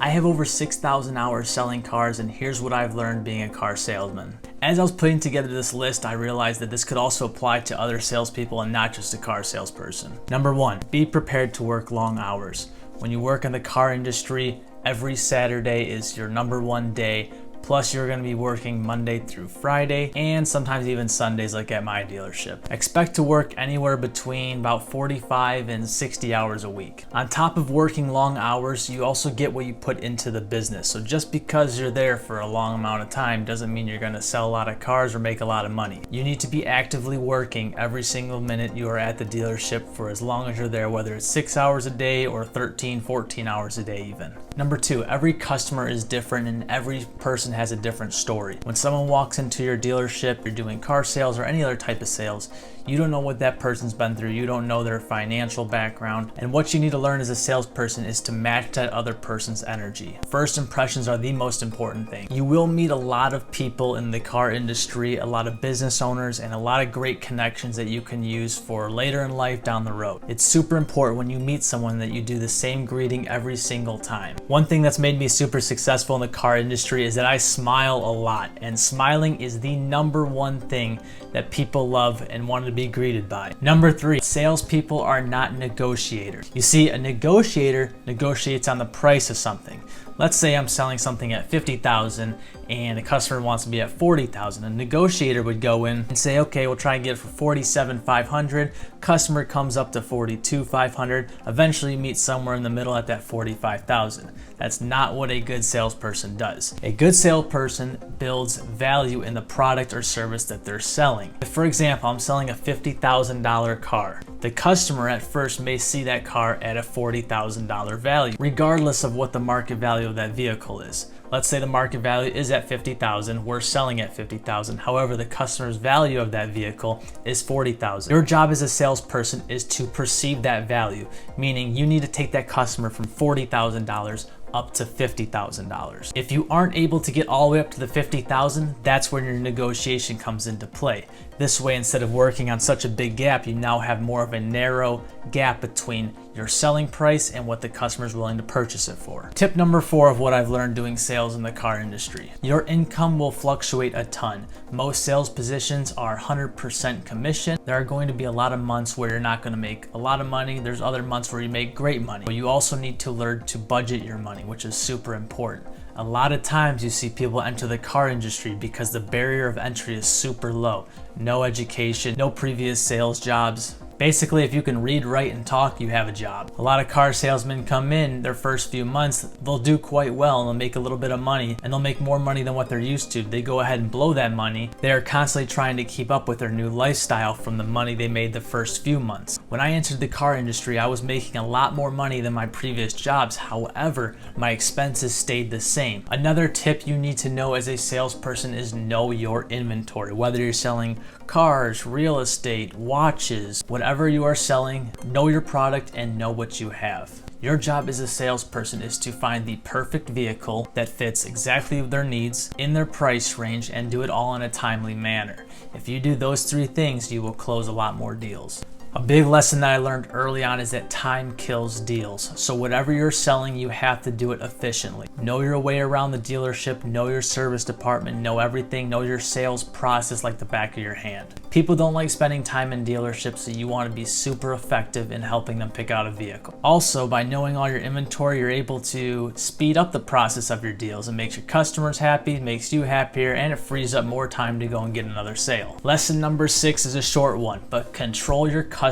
I have over 6,000 hours selling cars, and here's what I've learned being a car salesman. As I was putting together this list, I realized that this could also apply to other salespeople and not just a car salesperson. Number 1, be prepared to work long hours. When you work in the car industry, every Saturday is your number 1 day. Plus you're gonna be working Monday through Friday and sometimes even Sundays like at my dealership. Expect to work anywhere between about 45 and 60 hours a week. On top of working long hours, you also get what you put into the business. So just because you're there for a long amount of time doesn't mean you're gonna sell a lot of cars or make a lot of money. You need to be actively working every single minute you are at the dealership for as long as you're there, whether it's 6 hours a day or 13, 14 hours a day even. Number 2, every customer is different and every person has a different story. When someone walks into your dealership, you're doing car sales or any other type of sales, you don't know what that person's been through. You don't know their financial background. And what you need to learn as a salesperson is to match that other person's energy. First impressions are the most important thing. You will meet a lot of people in the car industry, a lot of business owners, and a lot of great connections that you can use for later in life down the road. It's super important when you meet someone that you do the same greeting every single time. One thing that's made me super successful in the car industry is that I smile a lot, and smiling is the number 1 thing that people love and want to be greeted by. Number 3, salespeople are not negotiators. You see, a negotiator negotiates on the price of something. Let's say I'm selling something at $50,000 and a customer wants to be at $40,000. A negotiator would go in and say, okay, we'll try and get it for $47,500. Customer comes up to $42,500. Eventually you meet somewhere in the middle at that $45,000. That's not what a good salesperson does. A good salesperson builds value in the product or service that they're selling. If, for example, I'm selling a $50,000 car, the customer at first may see that car at a $40,000 value, regardless of what the market value of that vehicle is. Let's say the market value is at $50,000, we're selling at $50,000. However, the customer's value of that vehicle is $40,000. Your job as a salesperson is to perceive that value, meaning you need to take that customer from $40,000 up to $50,000. If you aren't able to get all the way up to the $50,000, that's when your negotiation comes into play. This way, instead of working on such a big gap, you now have more of a narrow gap between your selling price and what the customer is willing to purchase it for. Tip number 4 of what I've learned doing sales in the car industry. Your income will fluctuate a ton. Most sales positions are 100% commission. There are going to be a lot of months where you're not going to make a lot of money. There's other months where you make great money. But you also need to learn to budget your money, which is super important. A lot of times you see people enter the car industry because the barrier of entry is super low. No education, no previous sales jobs. Basically, if you can read, write, and talk, you have a job. A lot of car salesmen come in their first few months, they'll do quite well and they'll make a little bit of money, and they'll make more money than what they're used to. They go ahead and blow that money. They are constantly trying to keep up with their new lifestyle from the money they made the first few months. When I entered the car industry, I was making a lot more money than my previous jobs. However, my expenses stayed the same. Another tip you need to know as a salesperson is know your inventory. Whether you're selling cars, real estate, watches, whatever you are selling, know your product and know what you have. Your job as a salesperson is to find the perfect vehicle that fits exactly their needs in their price range and do it all in a timely manner. If you do those 3 things, you will close a lot more deals. A big lesson that I learned early on is that time kills deals. So whatever you're selling, you have to do it efficiently. Know your way around the dealership, know your service department, know everything, know your sales process like the back of your hand. People don't like spending time in dealerships, so you want to be super effective in helping them pick out a vehicle. Also, by knowing all your inventory, you're able to speed up the process of your deals. It makes your customers happy, makes you happier, and it frees up more time to go and get another sale. Lesson number 6 is a short one, but control your customer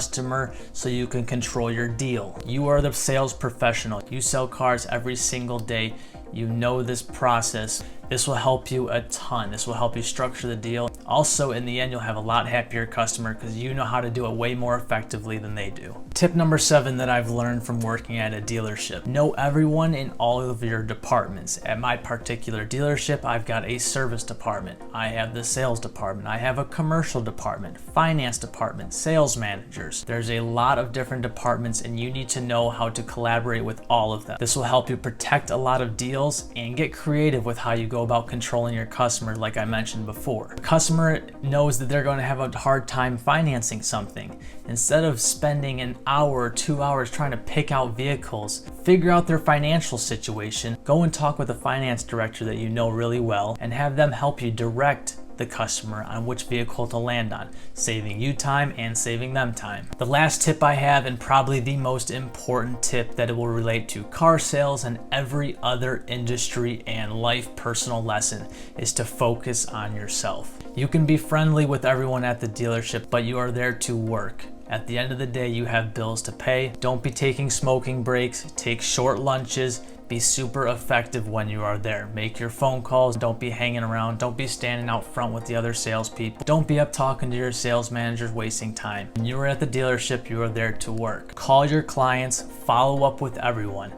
so you can control your deal. You are the sales professional. You sell cars every single day. You know this process. This will help you a ton. This will help you structure the deal. Also, in the end, you'll have a lot happier customer because you know how to do it way more effectively than they do. Tip number 7 that I've learned from working at a dealership. Know everyone in all of your departments. At my particular dealership, I've got a service department. I have the sales department. I have a commercial department, finance department, sales managers. There's a lot of different departments and you need to know how to collaborate with all of them. This will help you protect a lot of deals and get creative with how you go go about controlling your customer like I mentioned before. Customer knows that they're going to have a hard time financing something. Instead of spending an hour or 2 hours trying to pick out vehicles, figure out their financial situation, go and talk with a finance director that you know really well and have them help you direct the customer on which vehicle to land on, saving you time and saving them time. The last tip I have, and probably the most important tip that it will relate to car sales and every other industry and life personal lesson, is to focus on yourself. You can be friendly with everyone at the dealership, but you are there to work. At the end of the day, you have bills to pay. Don't be taking smoking breaks, take short lunches, be super effective when you are there. Make your phone calls, don't be hanging around, don't be standing out front with the other salespeople. Don't be up talking to your sales managers, wasting time. When you are at the dealership, you are there to work. Call your clients, follow up with everyone.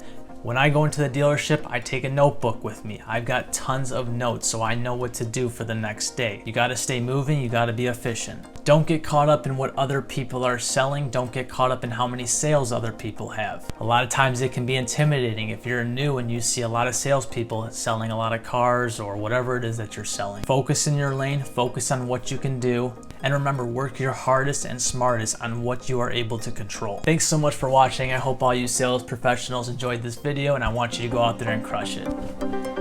When I go into the dealership, I take a notebook with me. I've got tons of notes so I know what to do for the next day. You gotta stay moving, you gotta be efficient. Don't get caught up in what other people are selling. Don't get caught up in how many sales other people have. A lot of times it can be intimidating if you're new and you see a lot of salespeople selling a lot of cars or whatever it is that you're selling. Focus in your lane, focus on what you can do, and remember, work your hardest and smartest on what you are able to control. Thanks so much for watching. I hope all you sales professionals enjoyed this video, and I want you to go out there and crush it.